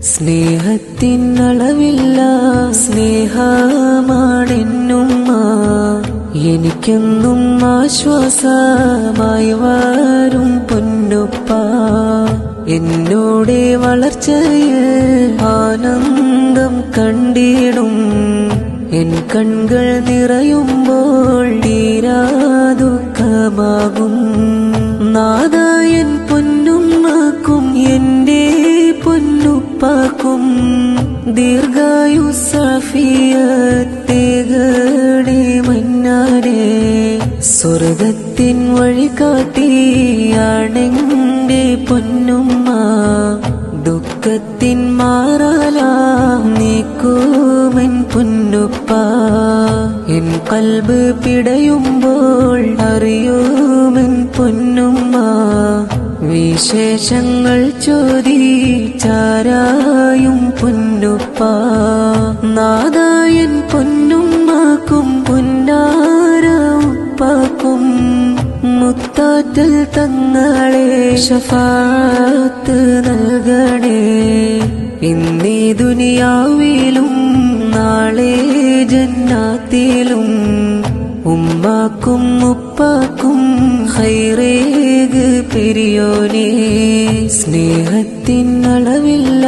സ്നേഹത്തിനളവില്ല സ്നേഹമാണെന്നുമ്മ, എനിക്കെന്നും ആശ്വാസമായി വരും പൊന്നുപ്പ. എന്നോടെ വളർച്ചയിൽ ആനന്ദം കണ്ടിടും, എൻ കൺകൾ നിറയുമ്പോൾ തീരാ ദുഃഖമാകും. നാദായൻ പൊന്നുമ്മക്കും എന്റെ പൊന്നുപ്പാക്കും ദീർഘായുസ്സാഫിയത്തേകടെ മന്നാരെ. സ്വർഗത്തിൻ വഴി കാട്ടിയാണെന്റെ പൊന്നുമ്മ, ദുഃഖത്തിൻ മാറാലാം നീക്കുമെൻ പൊന്നുപ്പ. എൻ കൽബ് പിടയുമ്പോൾ അറിയുമെൻ പൊന്നുമ്മ, വിശേഷങ്ങൾ ചോദിച്ചാരായും പൊന്നുപ്പ. നാദായൻ പൊന്നുമ്മക്കും പൊന്നാര ഉപ്പാക്കും മുത്താറ്റൽ തങ്ങളെ ശഫാഅത്ത് നൽകണേ. ഇന്നീ ദുനിയാവിലും നാളെ ജന്നാത്തിലും ഉമ്മാക്കും ഉപ്പാക്കും ഖൈറേക് പെരിയോനേ. സ്നേഹത്തിനളവില്ല